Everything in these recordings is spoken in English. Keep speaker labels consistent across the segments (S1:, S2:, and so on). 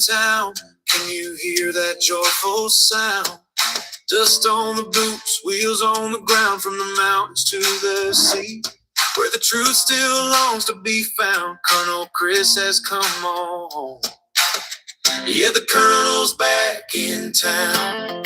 S1: town. Can you hear that joyful sound? Dust on the boots, wheels on the ground, from the mountains to the sea, where the truth still longs to be found. Colonel Chris has come on. Yeah, the Colonel's back in town.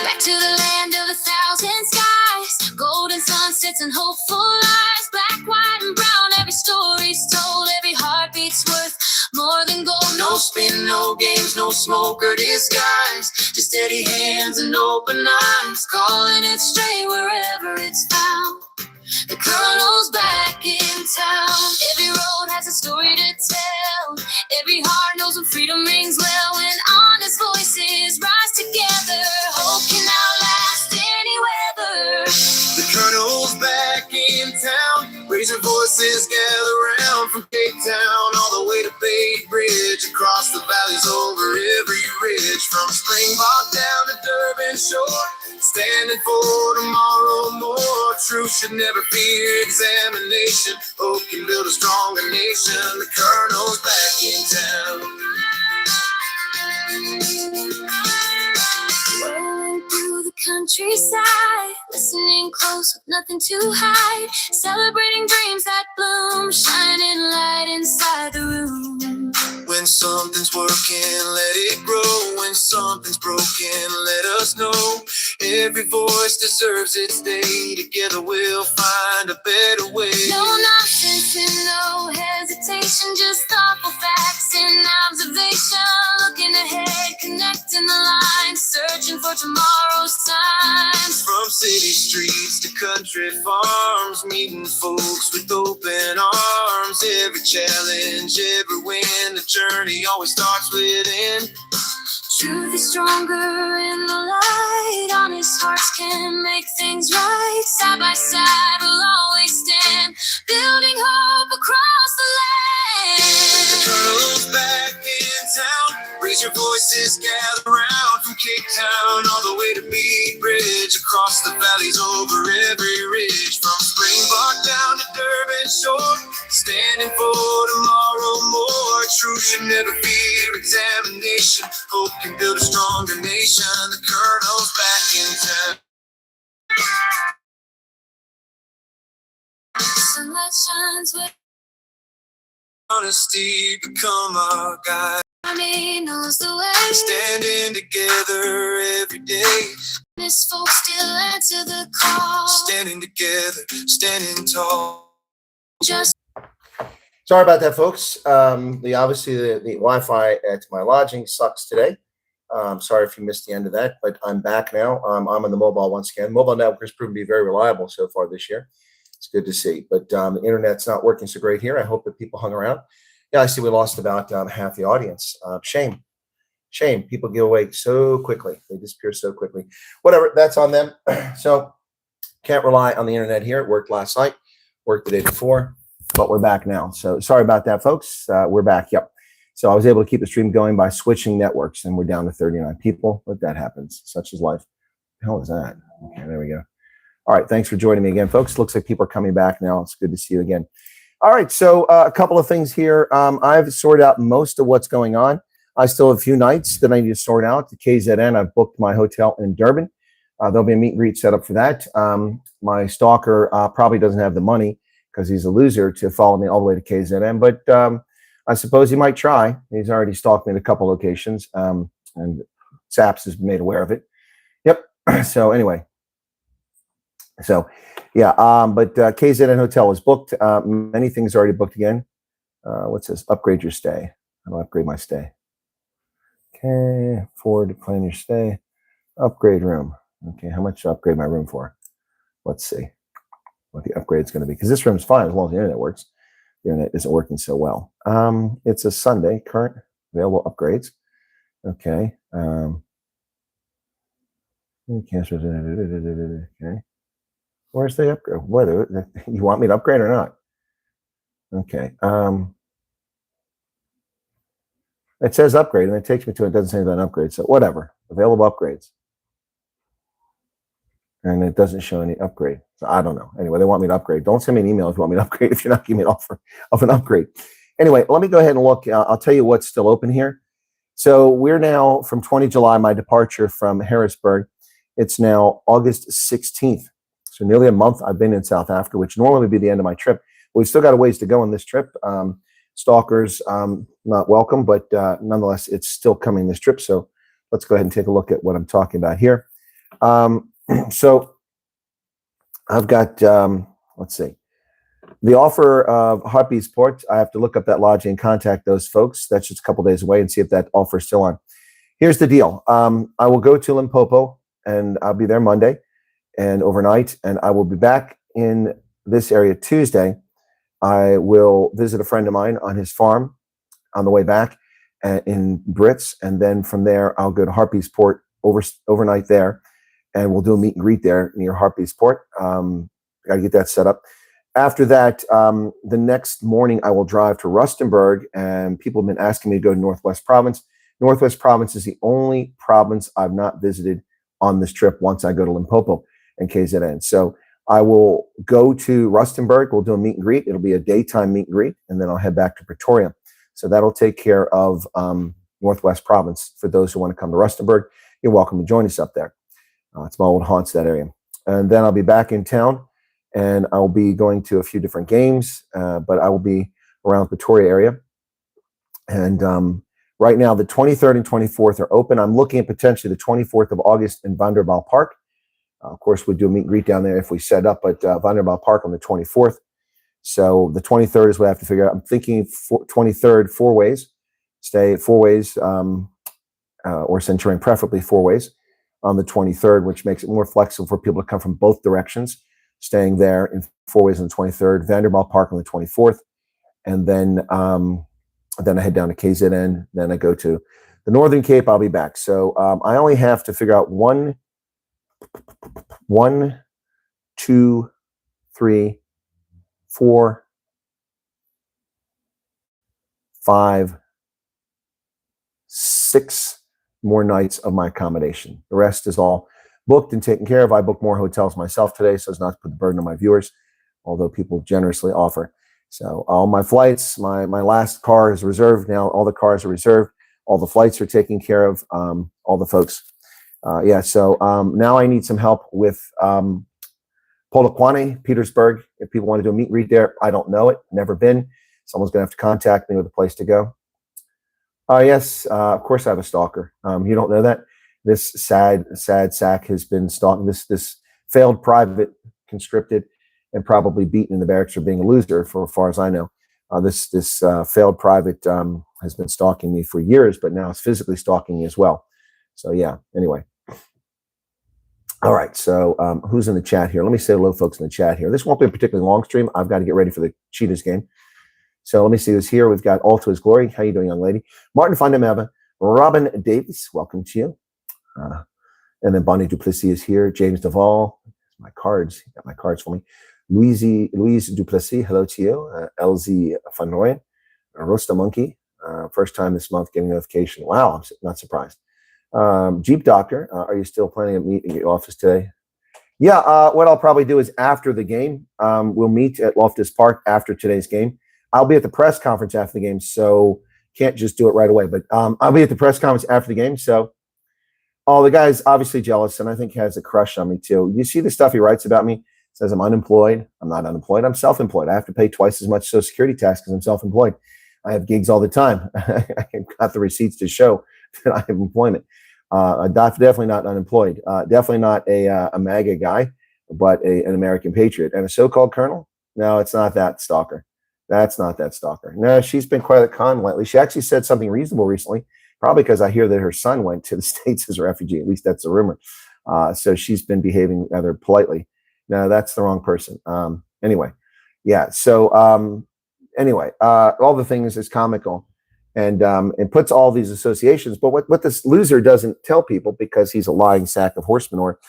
S2: Back to the land of 1,000 skies, golden sunsets and hopeful lives. Black, white, and brown, every story's told, every heartbeat's worth more than gold. No spin, no games, no smoke or disguise, just steady hands and open eyes, calling it straight wherever it's found. The Colonel's back in town. Every road has a story to tell, every heart knows when freedom rings well, when honest voices rise together. Hope can outlast any weather.
S1: The Colonel's back in town. Raise your voices, gather round, from Cape Town all the way to Bay Bridge, across the valleys, over every ridge, from Springbok down to Durban shore, standing for tomorrow more. Truth should never fear examination. Hope can build a stronger nation. The Colonel's back in town.
S2: Rolling through the countryside, listening close with nothing to hide, celebrating dreams that bloom, shining light inside the room.
S1: When something's working, let it grow. When something's broken, let us know. Every voice deserves its day. Together we'll find a better way.
S2: No nonsense and no hesitation, just thoughtful facts and observation. Looking ahead, connecting the lines, searching for tomorrow's signs.
S1: From city streets to country farms, meeting folks with open arms. Every challenge, every win, the journey always starts within.
S2: Truth is stronger in the light, honest hearts can make things right. Side by side we'll always stand, building hope across the land.
S1: The Colonel's back in town. Raise your voices, gather round, from Cape Town all the way to Bay Bridge, across the valleys, over every ridge, from Springbok down to Durban shore, standing for tomorrow more. Truth should never fear examination. Hope can build a stronger nation. The Colonel's back in town.
S2: Sunlight shines where
S1: Honesty become our guide.
S2: Army knows the way.
S1: Standing together every day.
S2: This folks still answer the call.
S1: Standing together, standing tall.
S2: Just
S3: Sorry about that, folks. Obviously the Wi-Fi at my lodging sucks today. Sorry if you missed the end of that, but I'm back now. I'm on the mobile once again. Mobile network has proven to be very reliable so far this year. It's good to see, but the internet's not working so great here. I hope that people hung around. Yeah, I see we lost about half the audience. Shame. People get away so quickly. They disappear so quickly. Whatever, that's on them. So can't rely on the internet here. It worked last night, worked the day before, but we're back now. So sorry about that, folks. We're back. Yep. So I was able to keep the stream going by switching networks, and we're down to 39 people. But that happens. Such is life. The hell is that? Okay, there we go. All right, thanks for joining me again, folks. Looks like people are coming back now. It's good to see you again. All right, so a couple of things here. I've sorted out most of what's going on. I still have a few nights that I need to sort out. The KZN, I've booked my hotel in Durban. There'll be a meet and greet set up for that. My stalker probably doesn't have the money because he's a loser to follow me all the way to KZN, but I suppose he might try. He's already stalked me at a couple locations, and SAPS has been made aware of it. Yep, so anyway. So, yeah, but KZN Hotel is booked. Many things are already booked again. What's this? Upgrade your stay. How do I upgrade my stay? Okay, forward to plan your stay. Upgrade room. Okay, how much to upgrade my room for? Let's see what the upgrade's going to be. Because this room is fine as long as the internet works. The internet isn't working so well. It's a Sunday. Current available upgrades. Okay. Okay. Where's the upgrade? What you want me to upgrade or not? Okay. It says upgrade, and it takes me to it. Doesn't say about an upgrade. So whatever. Available upgrades. And it doesn't show any upgrade. So I don't know. Anyway, they want me to upgrade. Don't send me an email if you want me to upgrade if you're not giving me an offer of an upgrade. Anyway, let me go ahead and look. I'll tell you what's still open here. So we're now from 20 July, my departure from Harrisburg. It's now August 16th. So nearly a month I've been in South Africa, which normally would be the end of my trip. But we've still got a ways to go on this trip. Stalkers, not welcome, but nonetheless, it's still coming this trip. So let's go ahead and take a look at what I'm talking about here. So I've got, let's see. The offer of Heartbeat Sport, I have to look up that lodging and contact those folks. That's just a couple days away and see if that offer is still on. Here's the deal. I will go to Limpopo and I'll be there Monday and overnight, and I will be back in this area Tuesday. I will visit a friend of mine on his farm on the way back in Brits, and then from there I'll go to Heartbeat Sport overnight there, and we'll do a meet and greet there near Heartbeat Sport. Got to get that set up. After that, the next morning I will drive to Rustenburg, and people have been asking me to go to Northwest Province. Northwest Province is the only province I've not visited on this trip once I go to Limpopo and KZN. So I will go to Rustenburg. We'll do a meet and greet. It'll be a daytime meet and greet, and then I'll head back to Pretoria. So that'll take care of Northwest Province. For those who want to come to Rustenburg, you're welcome to join us up there. It's my old haunts, that area. And then I'll be back in town, and I'll be going to a few different games, but I will be around Pretoria area. And right now, the 23rd and 24th are open. I'm looking at potentially the 24th of August in Vanderbijl Park. Of course, we'd do a meet and greet down there if we set up at Vanderbijl Park on the 24th. So the 23rd is what I have to figure out. I'm thinking 23rd, 4 ways. Stay 4 ways, or Centurion, preferably 4 ways on the 23rd, which makes it more flexible for people to come from both directions. Staying there in 4 ways on the 23rd, Vanderbijl Park on the 24th, and then I head down to KZN. Then I go to the Northern Cape. I'll be back. So I only have to figure out 1, 2, 3, 4, 5, 6 more nights of my accommodation. The rest is all booked and taken care of. I booked more hotels myself today, so as not to put the burden on my viewers, although people generously offer. So all my flights, my last car is reserved now. All the cars are reserved. All the flights are taken care of. All the folks. So now I need some help with Polokwane, Petersburg. If people want to do a meet and greet there, I don't know it. Never been. Someone's going to have to contact me with a place to go. Yes, of course I have a stalker. You don't know that? This sad sack has been stalking. This failed private, conscripted, and probably beaten in the barracks for being a loser, for as far as I know. This failed private has been stalking me for years, but now it's physically stalking me as well. So yeah, anyway. All right, so who's in the chat here? Let me say hello, folks, in the chat here. This won't be a particularly long stream. I've got to get ready for the Cheetahs game. So let me see who's here. We've got All to His Glory. How you doing, young lady? Martin Fundameva, Robin Davis, welcome to you. And then Bonnie Duplessis is here. James Duvall, my cards. You got my cards for me. Louise Duplessis, hello to you. LZ Van Rooyen, Rosta Monkey, first time this month getting notification. Wow, I'm not surprised. Jeep Doctor, are you still planning to meet at your office today? Yeah, what I'll probably do is after the game, we'll meet at Loftus Park after today's game. I'll be at the press conference after the game, so can't just do it right away. But I'll be at the press conference after the game, so the guy's obviously jealous, and I think he has a crush on me too. You see the stuff he writes about me? Says I'm unemployed. I'm not unemployed. I'm self-employed. I have to pay twice as much Social Security tax because I'm self-employed. I have gigs all the time. I got the receipts to show that I have employment. Definitely not unemployed. Definitely not a MAGA guy, but an American patriot. And a so-called colonel? No, it's not that stalker. That's not that stalker. No, she's been quite a con lately. She actually said something reasonable recently, probably because I hear that her son went to the States as a refugee. At least that's a rumor. So she's been behaving rather politely. No, that's the wrong person. Anyway, yeah. So anyway, all the things is comical, and it puts all these associations. But what this loser doesn't tell people, because he's a lying sack of horse manure,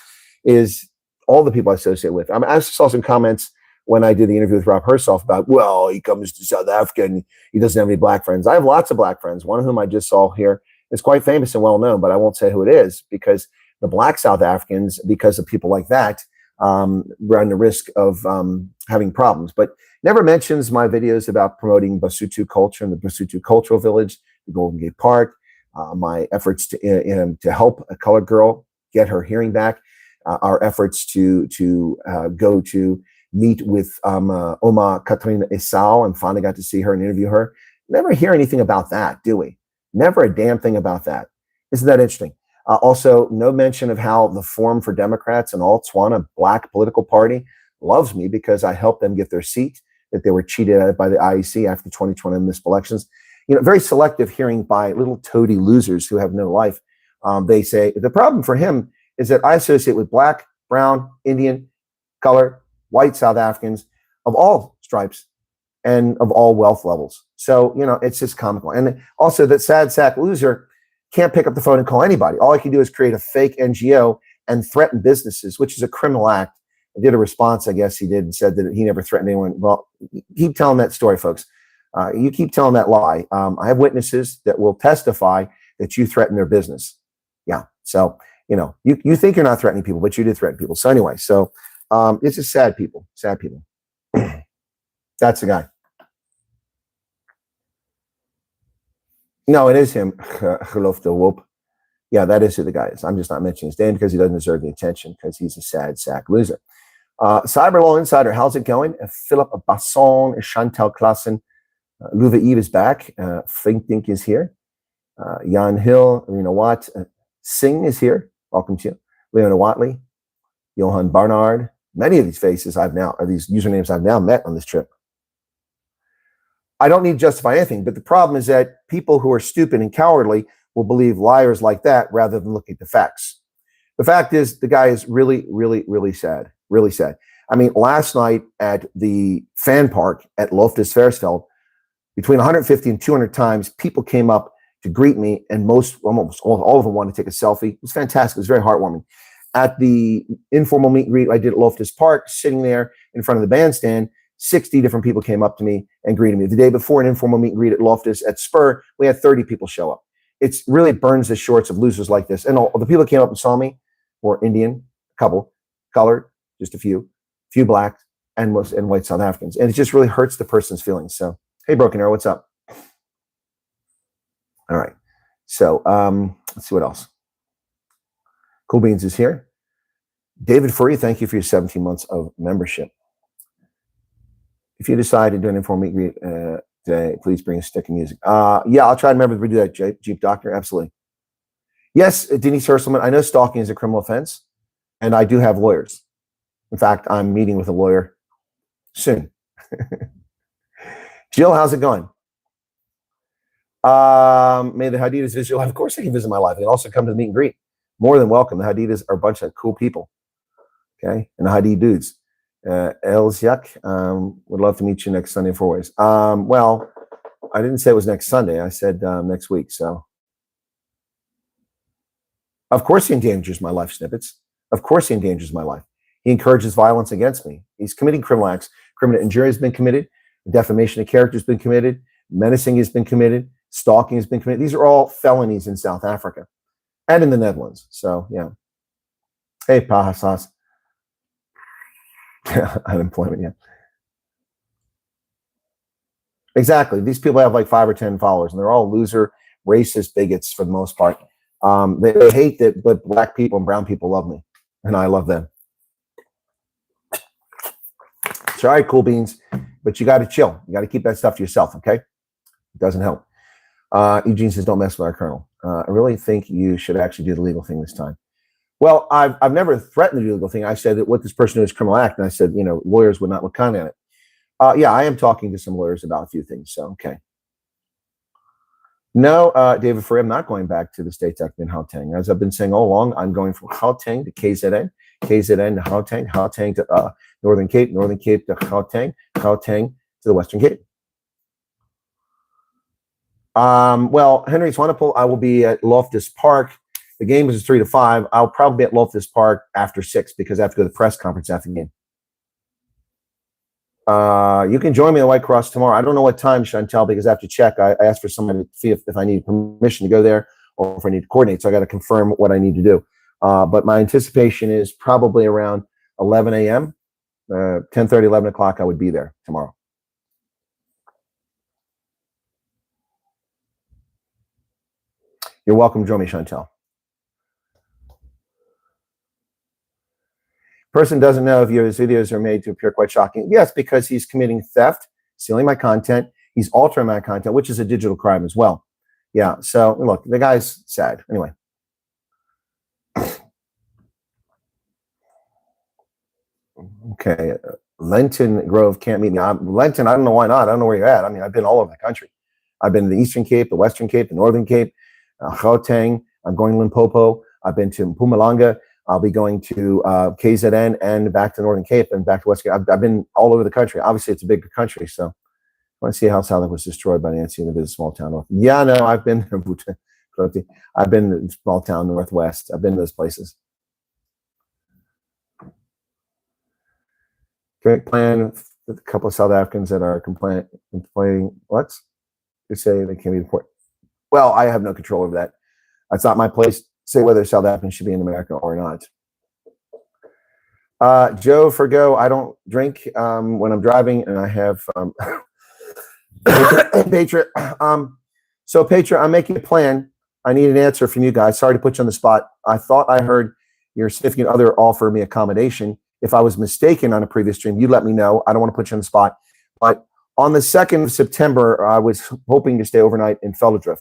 S3: is all the people I associate with. I saw some comments when I did the interview with Rob Herself about, well, he comes to South Africa and he doesn't have any black friends. I have lots of black friends. One of whom I just saw here is quite famous and well known, but I won't say who it is, because the black South Africans, because of people like that, run the risk of having problems. But never mentions my videos about promoting Basotho culture and the Basotho Cultural Village, the Golden Gate Park, my efforts to help a colored girl get her hearing back, our efforts to go to meet with Oma Katrina Esau, and finally got to see her and interview her. Never hear anything about that, do we? Never a damn thing about that. Isn't that interesting? Also, no mention of how the Forum for Democrats and All-Tswana, black political party, loves me because I helped them get their seat that they were cheated at by the IEC after 2020 municipal elections. You know, very selective hearing by little toady losers who have no life. They say the problem for him is that I associate with black, brown, Indian, color, white South Africans of all stripes and of all wealth levels. So, you know, it's just comical. And also that sad sack loser can't pick up the phone and call anybody. All I can do is create a fake NGO and threaten businesses, which is a criminal act. I did a response, I guess he did, and said that he never threatened anyone. Well, keep telling that story, folks. You keep telling that lie. I have witnesses that will testify that you threatened their business. Yeah. So, you know, you think you're not threatening people, but you did threaten people. So anyway, so it's just sad people. That's the guy. No, it is him. Yeah, that is who the guy is. I'm just not mentioning his name because he doesn't deserve the attention because he's a sad sack loser. Cyber Law Insider, how's it going? Philip Basson, Chantal Klassen, Luva Eve is back. Think is here. Jan Hill, Rena Watt, Singh is here. Welcome to you. Leona Watley, Johan Barnard. Many of these faces these usernames I've now met on this trip. I don't need to justify anything, but the problem is that people who are stupid and cowardly will believe liars like that rather than looking at the facts. The fact is, the guy is really, really, really sad. Really sad. I mean, last night at the fan park at Loftus Versfeld, between 150 and 200 times, people came up to greet me, and almost all of them wanted to take a selfie. It was fantastic. It was very heartwarming. At the informal meet and greet I did at Loftus Park, sitting there in front of the bandstand, 60 different people came up to me and greeted me. The day before an informal meet and greet at Loftus at Spur, we had 30 people show up. It really burns the shorts of losers like this. And all the people that came up and saw me were Indian, a couple, colored, just a few black, and white South Africans. And it just really hurts the person's feelings. So, hey, Broken Arrow, what's up? All right. So let's see what else. Cool Beans is here. David Furry, thank you for your 17 months of membership. If you decide to do an informal meet and greet today, please bring a stick of music. Yeah, I'll try to remember to do that, Jeep Doctor. Absolutely. Yes, Denise Herselman, I know stalking is a criminal offense, and I do have lawyers. In fact, I'm meeting with a lawyer soon. Jill, how's it going? May the Hadidas visit your life. Of course they can visit my life. They can also come to the meet and greet. More than welcome. The Hadidas are a bunch of cool people. Okay? And the Hadid dudes. Elziak, would love to meet you next Sunday in 4 ways. Well, I didn't say it was next Sunday. I said next week. So, of course he endangers my life, Snippets. Of course he endangers my life. He encourages violence against me. He's committing criminal acts. Criminal injury has been committed. Defamation of character has been committed. Menacing has been committed. Stalking has been committed. These are all felonies in South Africa and in the Netherlands. So, yeah. Hey, Pahasas. Unemployment, yeah. Exactly. These people have like 5 or 10 followers, and they're all loser, racist bigots for the most part. They hate that, but black people and brown people love me, and I love them. It's all right, Cool Beans, but you got to chill. You got to keep that stuff to yourself, okay? It doesn't help. Eugene says, don't mess with our colonel. I really think you should actually do the legal thing this time. Well, I've never threatened to do the legal thing. I said that what this person did is criminal act, and I said, you know, lawyers would not look kind at it. Yeah, I am talking to some lawyers about a few things, so okay. No, David Frey, I'm not going back to the States active in Gauteng. As I've been saying all along, I'm going from Gauteng to KZN, KZN to Gauteng, Gauteng to Northern Cape to Gauteng, Gauteng to the Western Cape. Well, Henry Swanepoel, I will be at Loftus Park. The game is 3 to 5. I'll probably be at Loftus Park after 6 because I have to go to the press conference after the game. You can join me at White Cross tomorrow. I don't know what time, Chantel, because I have to check. I asked for somebody to see if I need permission to go there or if I need to coordinate. So I got to confirm what I need to do. But my anticipation is probably around 11 a.m., 10:30, 11 o'clock, I would be there tomorrow. You're welcome, join me, Chantel. Person doesn't know if his videos are made to appear quite shocking. Yes, because he's committing theft, stealing my content. He's altering my content, which is a digital crime as well. Yeah, so look, the guy's sad. Anyway. Okay, Lenton Grove can't meet me. Lenton, I don't know why not. I don't know where you're at. I mean, I've been all over the country. I've been to the Eastern Cape, the Western Cape, the Northern Cape, Gauteng. I'm going to Limpopo. I've been to Mpumalanga. I'll be going to KZN and back to Northern Cape and back to West Cape. I've been all over the country. Obviously, it's a bigger country, so I want to see how South was destroyed by Nancy in a small town north. Yeah, no, I've been I've been in small town northwest. I've been to those places. Great plan with a couple of South Africans that are complaining. What? You say they can't be deported. Well, I have no control over that. That's not my place to say whether South Africans should be in America or not. Joe Fergo, I don't drink when I'm driving, and I have Patriot. So Patriot, I'm making a plan. I need an answer from you guys. Sorry to put you on the spot. I thought I heard your significant other offer me accommodation. If I was mistaken on a previous stream, you let me know. I don't want to put you on the spot. But on the 2nd of September, I was hoping to stay overnight in Veldrift.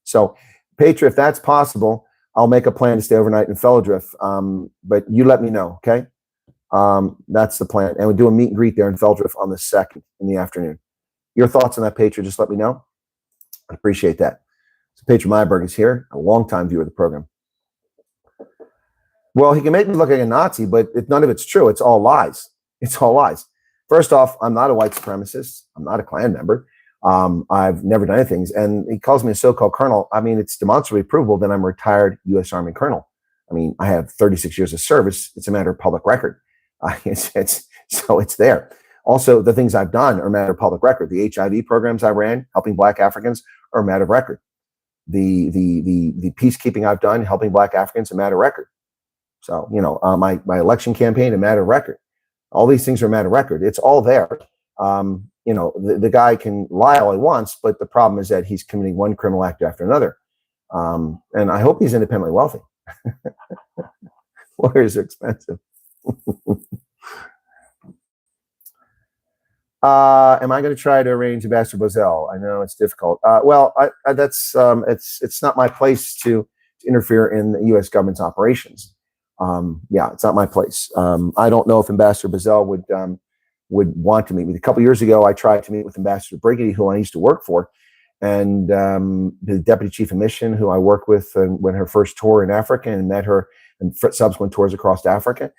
S3: So, Patriot, if that's possible, I'll make a plan to stay overnight in Veldrift. But you let me know, okay? That's the plan. And we'll do a meet and greet there in Veldrift on the 2nd in the afternoon. Your thoughts on that, Patriot, just let me know. I appreciate that. So Patriot Myberg is here, a longtime viewer of the program. Well, he can make me look like a Nazi, but none of it's true. It's all lies. It's all lies. First off, I'm not a white supremacist. I'm not a Klan member. I've never done anything. And he calls me a so-called colonel. I mean, it's demonstrably provable that I'm a retired U.S. Army colonel. I mean, I have 36 years of service. It's a matter of public record. So it's there. Also, the things I've done are a matter of public record. The HIV programs I ran, helping Black Africans, are a matter of record. The peacekeeping I've done, helping Black Africans, a matter of record. So, you know, my election campaign, a matter of record. All these things are a matter of record. It's all there. You know, the guy can lie all he wants, but the problem is that he's committing one criminal act after another. And I hope he's independently wealthy. Lawyers are expensive. Am I going to try to arrange Ambassador Bozell? I know it's difficult. Well, it's not my place to interfere in the U.S. government's operations. Yeah, it's not my place. I don't know if Ambassador Bozell would want to meet with me. A couple of years ago, I tried to meet with Ambassador Briggity, who I used to work for, and the Deputy Chief of Mission, who I worked with when her first tour in Africa, and met her in subsequent tours across Africa.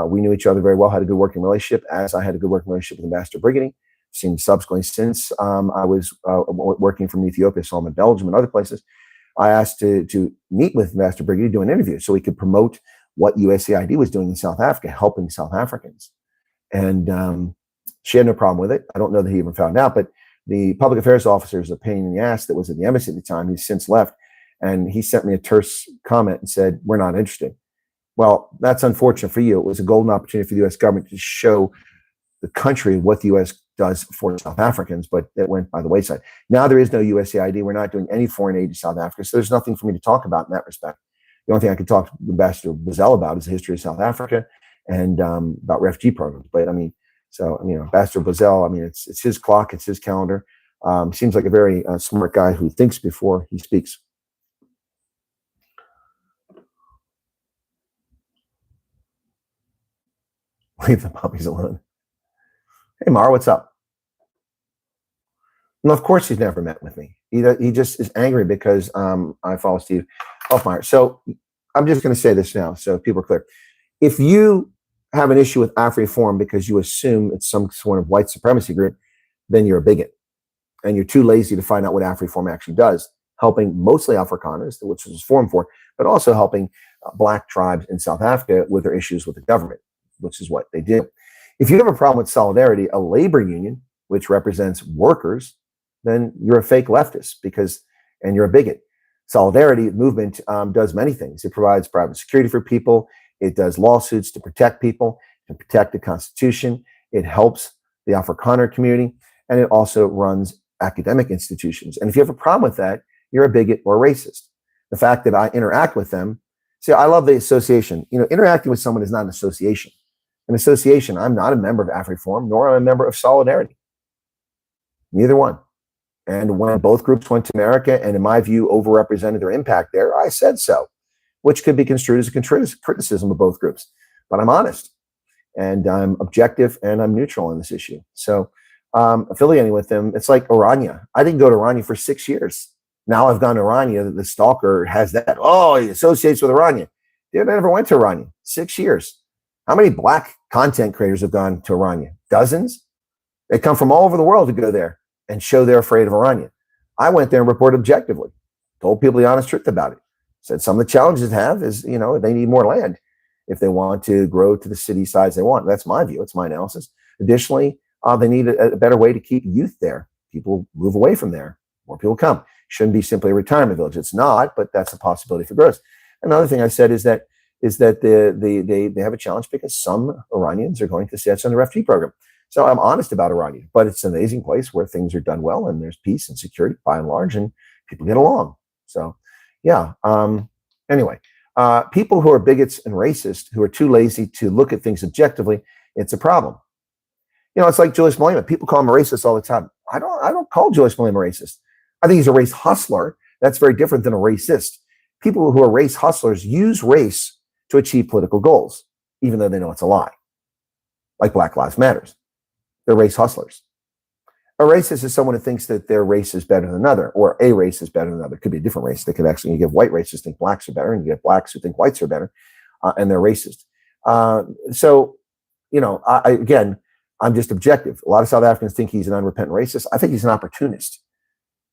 S3: We knew each other very well, had a good working relationship, as I had a good working relationship with Ambassador Briggity. Seen subsequently since I was working from Ethiopia, so I'm in Belgium and other places. I asked to meet with Ambassador Briggity, do an interview so he could promote what USAID was doing in South Africa, helping South Africans. And she had no problem with it. I don't know that he even found out, but the public affairs officer is a pain in the ass that was at the embassy at the time. He's since left. And he sent me a terse comment and said, we're not interested. Well, that's unfortunate for you. It was a golden opportunity for the U.S. government to show the country what the U.S. does for South Africans, but it went by the wayside. Now there is no USAID. We're not doing any foreign aid to South Africa, so there's nothing for me to talk about in that respect. The only thing I could talk to Ambassador Bozell about is the history of South Africa and about refugee programs. But I mean, so, you know, Ambassador Bozell, I mean, it's his clock, it's his calendar. Seems like a very smart guy who thinks before he speaks. Leave the puppies alone. Hey, Mara, what's up? No, of course he's never met with me. He just is angry because I follow Steve Hoffmeyer. So I'm just going to say this now so people are clear. If you have an issue with AfriForum because you assume it's some sort of white supremacy group, then you're a bigot. And you're too lazy to find out what AfriForum actually does, helping mostly Afrikaners, which was formed for, but also helping Black tribes in South Africa with their issues with the government, which is what they do. If you have a problem with Solidarity, a labor union, which represents workers, then you're a fake leftist and you're a bigot. Solidarity movement does many things. It provides private security for people. It does lawsuits to protect people. to protect the Constitution. It helps the Afrikaner community, and it also runs academic institutions. And if you have a problem with that, you're a bigot or a racist. The fact that I interact with them, see, I love the association. Interacting with someone is not an association. An association, I'm not a member of AfriForum, nor am I a member of Solidarity. Neither one. And when both groups went to America and, in my view, overrepresented their impact there, I said so, which could be construed as a criticism of both groups. But I'm honest, and I'm objective, and I'm neutral on this issue. So affiliating with them, it's like Orania. I didn't go to Orania for 6 years. Now I've gone to Orania. The stalker has that. Oh, he associates with Orania. Dude, I never went to Orania. 6 years. How many black content creators have gone to Orania? Dozens? They come from all over the world to go there and show they're afraid of Orania. I went there and reported objectively, told people the honest truth about it. Said some of the challenges they have is, they need more land if they want to grow to the city size they want. That's my view. It's my analysis. Additionally, they need a better way to keep youth there. People move away from there. More people come. Shouldn't be simply a retirement village. It's not, but that's a possibility for growth. Another thing I said is that they have a challenge because some Iranians are going to say that's on the refugee program. So I'm honest about Irania, but it's an amazing place where things are done well and there's peace and security by and large, and people get along. So, yeah. Anyway, people who are bigots and racist, who are too lazy to look at things objectively, it's a problem. It's like Julius Malema. People call him a racist all the time. I don't call Julius Malema a racist. I think he's a race hustler. That's very different than a racist. People who are race hustlers use race to achieve political goals, even though they know it's a lie. Like Black Lives Matters. They're race hustlers. A racist is someone who thinks that their race is better than another, or a race is better than another. It could be a different race. They could actually, you get white racists think blacks are better, and you get blacks who think whites are better, and they're racist. Again, I'm just objective. A lot of South Africans think he's an unrepentant racist. I think he's an opportunist.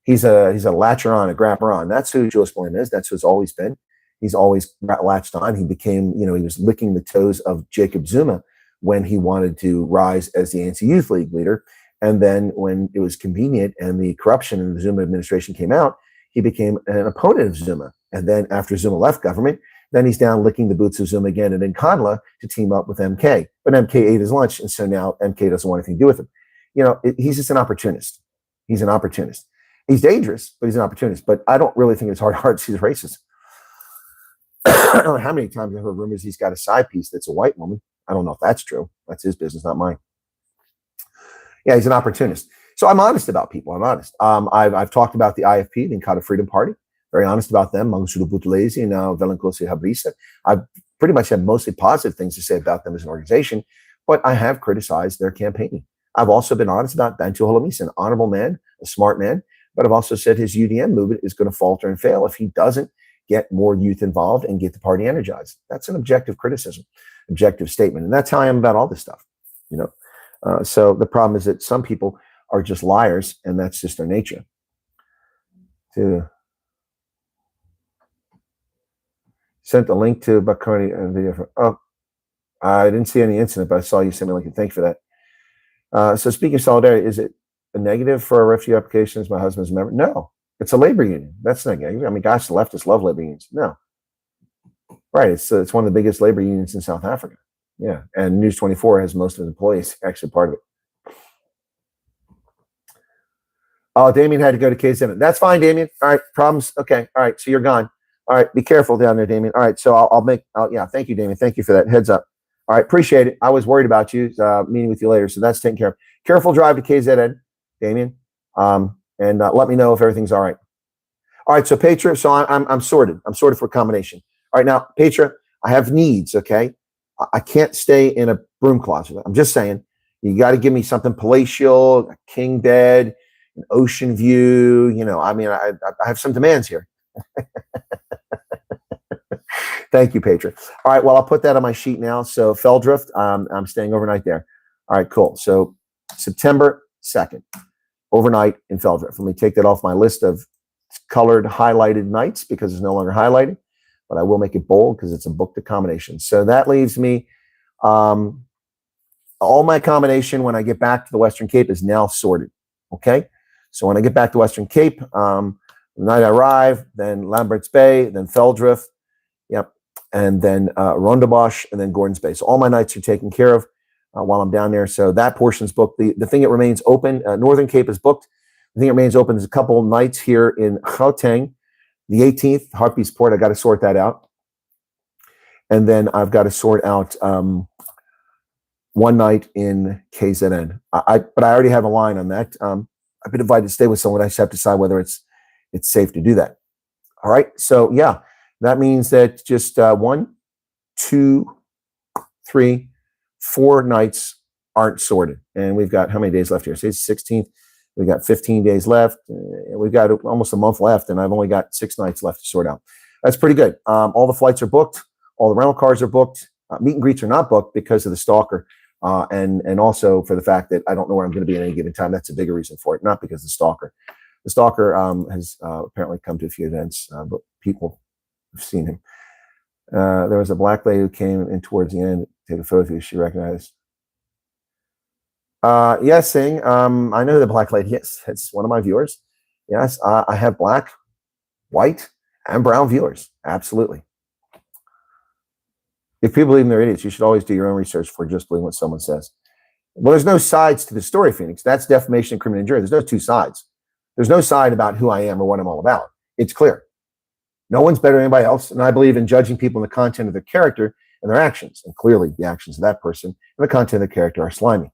S3: He's a latcher on, a grabber on. That's who Julius Malema is. That's who he's always been. He's always latched on. He became, he was licking the toes of Jacob Zuma when he wanted to rise as the ANC Youth League leader. And then when it was convenient and the corruption in the Zuma administration came out, he became an opponent of Zuma. And then after Zuma left government, then he's down licking the boots of Zuma again and in Conla to team up with MK. But MK ate his lunch, and so now MK doesn't want anything to do with him. He's just an opportunist. He's an opportunist. He's dangerous, but he's an opportunist. But I don't really think in his heart of hearts he's racist. I don't know how many times I've heard rumors he's got a side piece that's a white woman. I don't know if that's true. That's his business, not mine. Yeah, he's an opportunist. So I'm honest about people. I'm honest. I've talked about the IFP, the Inkatha Freedom Party. Very honest about them. Mangosuthu Buthelezi and now Velankosi Habrisa. I've pretty much had mostly positive things to say about them as an organization, but I have criticized their campaigning. I've also been honest about Bantu Holomisa, an honorable man, a smart man, but I've also said his UDM movement is going to falter and fail if he doesn't get more youth involved and get the party energized. That's an objective criticism, objective statement. And that's how I am about all this stuff, So the problem is that some people are just liars, and that's just their nature. Sent a link to Bacardi video. I didn't see any incident, but I saw you send me a link. Thank you for that. So speaking of solidarity, is it a negative for a refugee application as my husband's a member? No, it's a labor union. That's not negative. I mean, gosh, the leftists love labor unions. No. Right. It's one of the biggest labor unions in South Africa. Yeah. And News 24 has most of the employees actually part of it. Oh, Damien had to go to KZN. That's fine, Damien. All right. Problems. Okay. All right. So you're gone. All right. Be careful down there, Damien. All right. So thank you, Damien. Thank you for that heads up. All right. Appreciate it. I was worried about you meeting with you later. So that's taken care of. Careful drive to KZN, Damien. And let me know if everything's all right. All right. So Petra, so I'm sorted. I'm sorted for a combination. All right. Now, Petra, I have needs. Okay. I can't stay in a broom closet. I'm just saying, you got to give me something palatial, a king bed, an ocean view. I have some demands here. Thank you, Petra. All right. Well, I'll put that on my sheet now. So Feldrift, I'm staying overnight there. All right, cool. So September 2nd, overnight in Feldrift. Let me take that off my list of colored highlighted nights because it's no longer highlighted, but I will make it bold because it's a booked accommodation. So that leaves me, all my accommodation when I get back to the Western Cape is now sorted. Okay. So when I get back to Western Cape, the night I arrive, then Lambert's Bay, then Feldrift. Yep. and then Rondebosch, and then Gordon's Bay. So all my nights are taken care of while I'm down there. So that portion's booked. The thing that remains open, Northern Cape is booked. The thing that remains open is a couple nights here in Gauteng, the 18th, Harpies Port. I got to sort that out. And then I've got to sort out one night in KZN. But I already have a line on that. I've been invited to stay with someone. I just have to decide whether it's safe to do that. All right. So yeah, that means that just 1, 2, 3, 4 nights aren't sorted. And we've got how many days left here? So it's 16th. We've got 15 days left. We've got almost a month left, and I've only got 6 nights left to sort out. That's pretty good. All the flights are booked. All the rental cars are booked. Meet and greets are not booked because of the stalker. And also for the fact that I don't know where I'm going to be at any given time. That's a bigger reason for it, not because of the stalker. The stalker has apparently come to a few events, but people have seen him. There was a black lady who came in towards the end to take a photo she recognized. Yes, Sing. I know who the black lady is. It's one of my viewers. Yes, I have black, white, and brown viewers. Absolutely. If people believe they're idiots, you should always do your own research before just believing what someone says. Well, there's no sides to the story, Phoenix. That's defamation, criminal injury. There's no 2 sides. There's no side about who I am or what I'm all about. It's clear. No one's better than anybody else. And I believe in judging people in the content of their character and their actions. And clearly the actions of that person and the content of their character are slimy.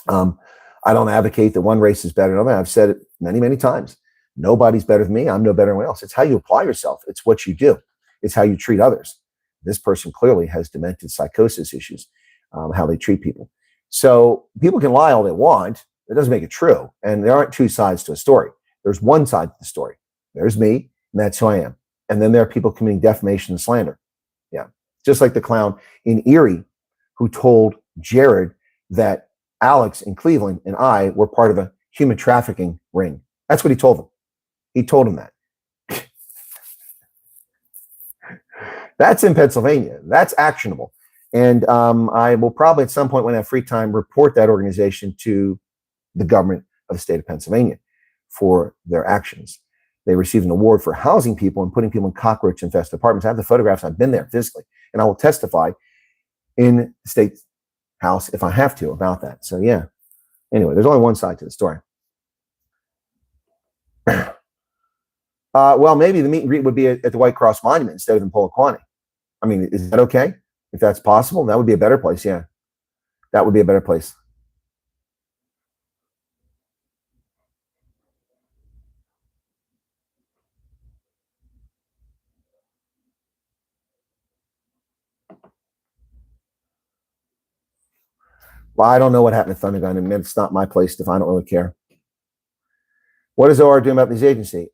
S3: I don't advocate that one race is better than another. I've said it many, many times. Nobody's better than me. I'm no better than anyone else. It's how you apply yourself. It's what you do. It's how you treat others. This person clearly has demented psychosis issues, how they treat people. So people can lie all they want. It doesn't make it true. And there aren't 2 sides to a story. There's one side to the story. There's me, and that's who I am. And then there are people committing defamation and slander. Yeah. Just like the clown in Erie who told Jared that Alex in Cleveland and I were part of a human trafficking ring. That's what he told them. He told him that. That's in Pennsylvania. That's actionable. And I will probably at some point when I have free time report that organization to the government of the state of Pennsylvania for their actions. They received an award for housing people and putting people in cockroach-infested apartments. I have the photographs. I've been there physically. And I will testify in the state house if I have to about that. So yeah. Anyway, there's only one side to the story. Well, maybe the meet and greet would be at the White Cross Monument instead of in Polokwane. I mean, is that okay? If that's possible, that would be a better place. Yeah, that would be a better place. Well, I don't know what happened to Thundergun, and it's not my place to find. I don't really care. What is ORR doing about these agencies?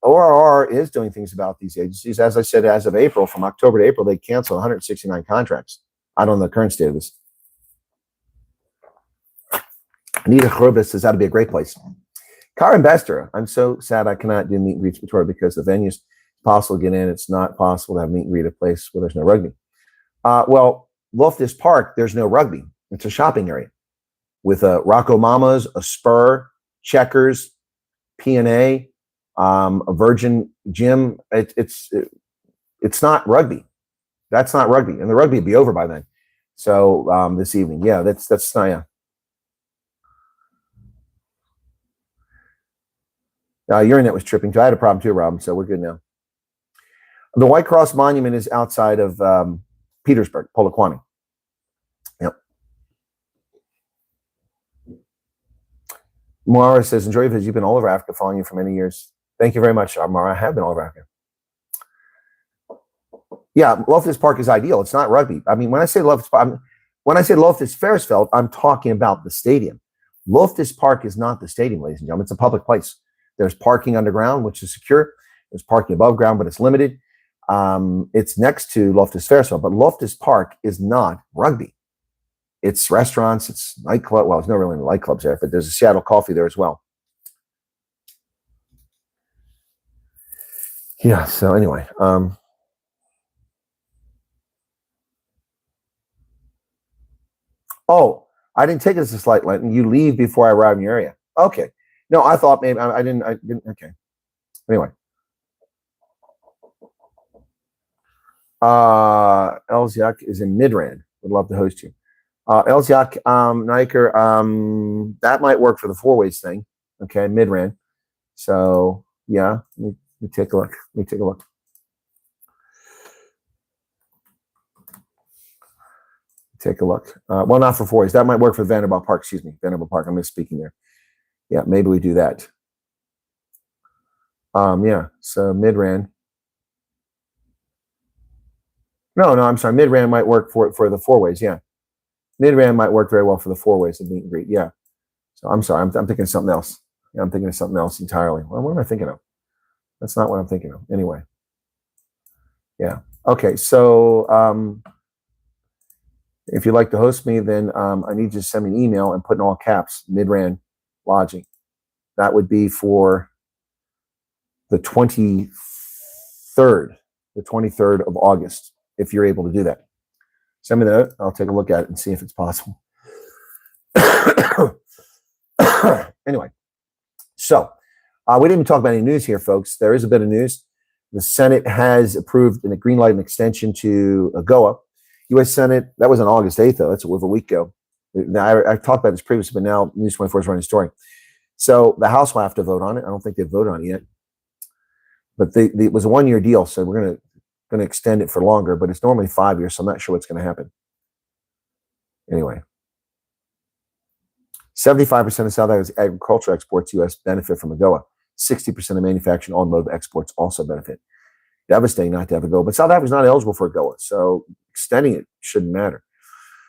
S3: ORR is doing things about these agencies. As I said, as of April, from October to April, they canceled 169 contracts. I don't know the current state of this. Anita Chrobis says that'd be a great place. Karen Bester, I'm so sad I cannot do meet and greets with Victoria because the venue's possible to get in. It's not possible to have meet and greet at a place where there's no rugby. Well, Loftus Park, there's no rugby. It's a shopping area with a Rocco Mamas, a Spur, Checkers, P&A, a Virgin Gym. It's not rugby. That's not rugby, and the rugby would be over by then. So this evening, yeah, that's not. Yeah. Your internet was tripping too. I had a problem too, Rob. So we're good now. The White Cross Monument is outside of Petersburg, Polokwane. Yep. Mara says, enjoy your visit. You've been all over Africa, following you for many years. Thank you very much, Mara. I have been all over Africa. Yeah, Loftus Park is ideal. It's not rugby. I mean, when I say Loftus Versfeld, I'm talking about the stadium. Loftus Park is not the stadium, ladies and gentlemen. It's a public place. There's parking underground, which is secure. There's parking above ground, but it's limited. It's next to Loftus Versfeld, but Loftus Park is not rugby. It's restaurants, it's nightclub. Well, there's no really nightclubs there, but there's a Seattle Coffee there as well. Yeah, so anyway. Oh, I didn't take it as a slight light. You leave before I arrive in your area. Okay. No, I thought maybe I didn't. Okay. Anyway. Elziak is in Midran. Would love to host you. Elziak, Niker, that might work for the four-ways thing. Okay, Midran. So yeah, let me take a look. Let me take a look. Take a look. Well, not for four-ways. That might work for Vanderbilt Park. Excuse me, Vanderbilt Park. I'm misspeaking there. Yeah, maybe we do that. Yeah. So Midran. No, I'm sorry. Midran might work for the four-ways. Yeah, Midran might work very well for the four-ways of meet and greet. Yeah. So I'm sorry. I'm thinking of something else. Yeah, I'm thinking of something else entirely. Well, what am I thinking of? That's not what I'm thinking of. Anyway. Yeah. Okay. So if you'd like to host me, then I need you to send me an email and put in all caps Midran Lodging. That would be for the 23rd of August, if you're able to do that. Send me that. I'll take a look at it and see if it's possible. Anyway, so we didn't even talk about any news here, folks. There is a bit of news. The Senate has approved a green light and extension to AGOA. U.S. Senate, that was on August 8th, though. That's over a week ago. Now, I talked about this previously, but now News 24 is running a story. So the House will have to vote on it. I don't think they've voted on it yet. But it was a one-year deal, so we're going to extend it for longer, but it's normally 5 years, so I'm not sure what's going to happen. Anyway. 75% of South Africa's agricultural exports to U.S. benefit from AGOA. 60% of manufacturing and automotive exports also benefit. Devastating not to have AGOA, but South Africa's not eligible for AGOA, so extending it shouldn't matter.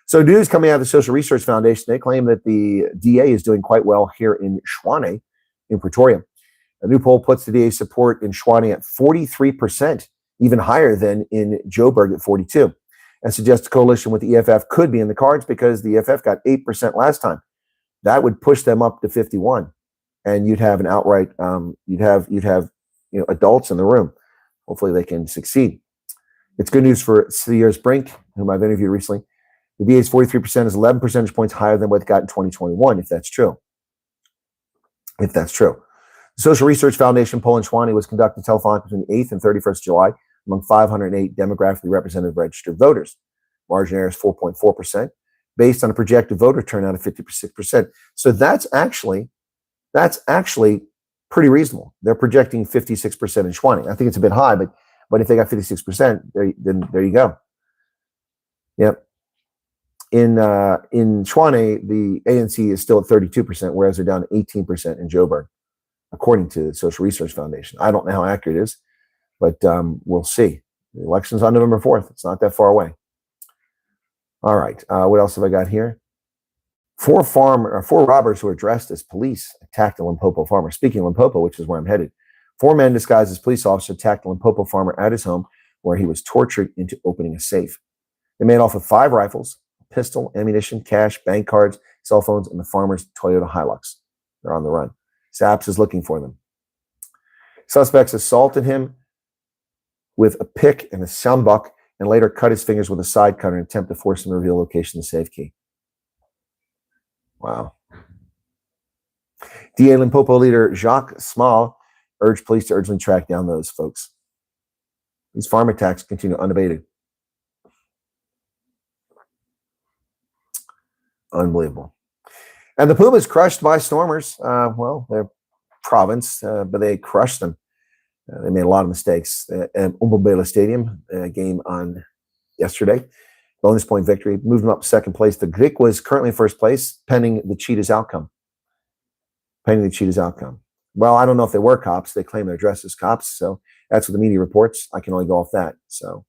S3: So news coming out of the Social Research Foundation, they claim that the DA is doing quite well here in Tshwane, in Pretoria. A new poll puts the DA's support in Tshwane at 43%, even higher than in Joburg at 42%, and suggests a coalition with the EFF could be in the cards because the EFF got 8% last time. That would push them up to 51%, and you'd have an outright, you'd have adults in the room. Hopefully they can succeed. It's good news for Sears Brink, whom I've interviewed recently. The DA's 43% is 11 percentage points higher than what it got in 2021, if that's true. If that's true. The Social Research Foundation poll in Tshwane was conducted telephonically between the 8th and 31st July among 508 demographically representative registered voters. Margin error is 4.4%, based on a projected voter turnout of 56%. So that's actually pretty reasonable. They're projecting 56% in Tshwane. I think it's a bit high, but if they got 56%, then there you go. Yep. In Tshwane, the ANC is still at 32%, whereas they're down to 18% in Joburg, according to the Social Research Foundation. I don't know how accurate it is, but we'll see. The election's on November 4th. It's not that far away. All right. What else have I got here? Four robbers who were dressed as police attacked a Limpopo farmer. Speaking of Limpopo, which is where I'm headed, 4 men disguised as police officers attacked a Limpopo farmer at his home, where he was tortured into opening a safe. They made off with 5 rifles, a pistol, ammunition, cash, bank cards, cell phones, and the farmer's Toyota Hilux. They're on the run. SAPS is looking for them. Suspects assaulted him with a pick and a sjambok and later cut his fingers with a side cutter in an attempt to force him to reveal the location of the safe key. Wow. DA Limpopo leader Jacques Small urged police to urgently track down those folks. These farm attacks continue unabated. Unbelievable. And the Pumas crushed by Stormers. Well, they're province, but they crushed them. They made a lot of mistakes. Umbobela Stadium game on yesterday. Bonus point victory. Moved them up to second place. The Greek was currently in first place, pending the Cheetahs outcome. Well, I don't know if they were cops. They claim they're dressed as cops. So that's what the media reports. I can only go off that. So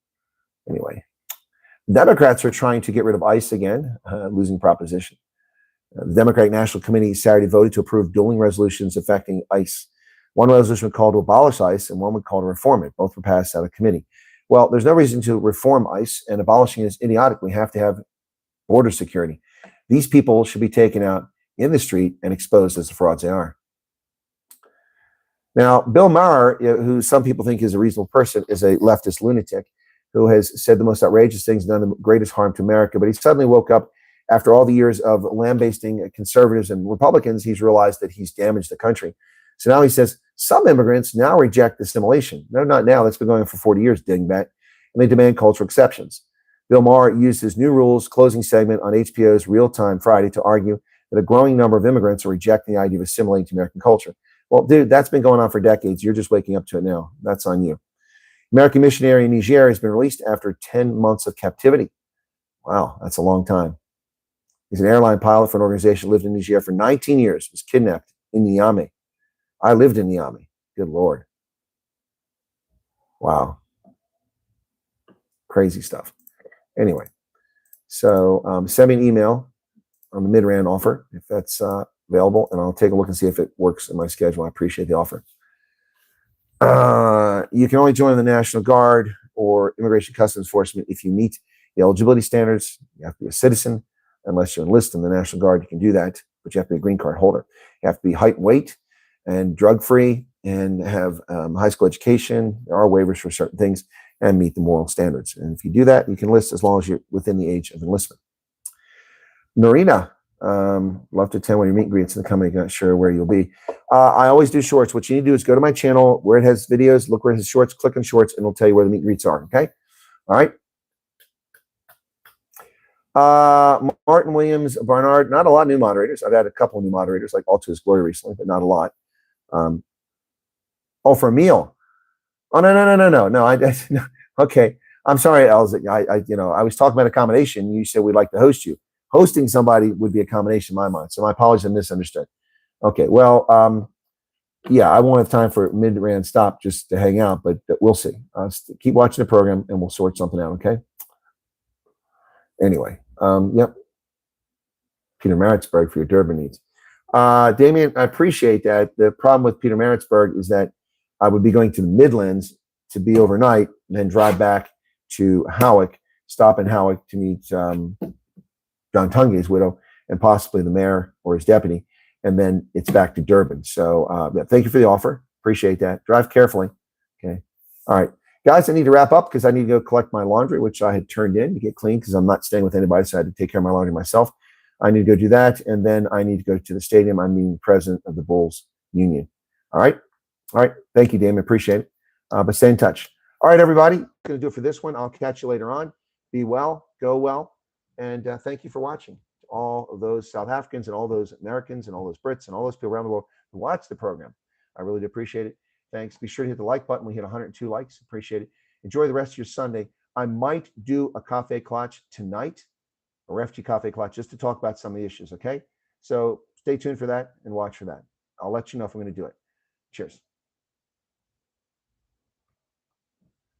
S3: anyway, Democrats are trying to get rid of ICE again, losing proposition. The Democratic National Committee Saturday voted to approve dueling resolutions affecting ICE. One resolution would call to abolish ICE and one would call to reform it. Both were passed out of committee. Well, there's no reason to reform ICE, and abolishing it is idiotic. We have to have border security. These people should be taken out in the street and exposed as the frauds they are. Now, Bill Maher, who some people think is a reasonable person, is a leftist lunatic who has said the most outrageous things, done the greatest harm to America. But he suddenly woke up after all the years of lambasting conservatives and Republicans. He's realized that he's damaged the country. So now he says some immigrants now reject assimilation. No, not now. That's been going on for 40 years, dingbat. and they demand cultural exceptions. Bill Maher used his New Rules closing segment on HBO's Real Time Friday to argue that a growing number of immigrants are rejecting the idea of assimilating to American culture. Well, dude, that's been going on for decades. You're just waking up to it now. That's on you. American missionary in Niger has been released after 10 months of captivity. Wow, that's a long time. He's an airline pilot for an organization that lived in Niger for 19 years, was kidnapped in Niamey. I lived in Niamey. Good Lord. Wow. Crazy stuff. Anyway, so send me an email on the mid-rand offer if that's available, and I'll take a look and see if it works in my schedule. I appreciate the offer. You can only join the National Guard or Immigration Customs Enforcement if you meet the eligibility standards. You have to be a citizen. Unless you're enlisted in the National Guard, you can do that, but you have to be a green card holder. You have to be height and weight and drug-free and have high school education. There are waivers for certain things and meet the moral standards. And if you do that, you can enlist as long as you're within the age of enlistment. Norina, love to attend one of your meet and greets in the company. Not sure where you'll be. I always do shorts. What you need to do is go to my channel where it has videos, look where it has shorts, click on shorts, and it'll tell you where the meet and greets are. Okay? All right. Martin Williams, Barnard, not a lot of new moderators. I've had a couple of new moderators, like All to His Glory recently, but not a lot. Oh, for a meal. Oh, no. Okay. I'm sorry, Elza. I was talking about accommodation. You said we'd like to host you. Hosting somebody would be a combination in my mind. So my apologies, I misunderstood. Okay. Well, yeah, I won't have time for mid-rand stop just to hang out, but we'll see. Keep watching the program and we'll sort something out. Okay. Anyway, yep. Peter Maritzburg for your Durban needs. Damien, I appreciate that. The problem with Peter Maritzburg is that I would be going to the Midlands to be overnight and then drive back to Howick, stop in Howick to meet John Tunge's widow and possibly the mayor or his deputy, and then it's back to Durban. So yeah, thank you for the offer. Appreciate that. Drive carefully. Okay. All right. Guys, I need to wrap up because I need to go collect my laundry, which I had turned in to get clean because I'm not staying with anybody, so I had to take care of my laundry myself. I need to go do that, and then I need to go to the stadium. I'm meeting the president of the Bulls Union. All right? All right. Thank you, Damon. Appreciate it. But stay in touch. All right, everybody. I'm going to do it for this one. I'll catch you later on. Be well. Go well. And thank you for watching. All of those South Africans and all those Americans and all those Brits and all those people around the world who watch the program. I really do appreciate it. Thanks. Be sure to hit the like button. We hit 102 likes. Appreciate it. Enjoy the rest of your Sunday. I might do a Cafe Clutch tonight, a Refugee Cafe Clutch, just to talk about some of the issues, okay? So stay tuned for that and watch for that. I'll let you know if I'm going to do it. Cheers.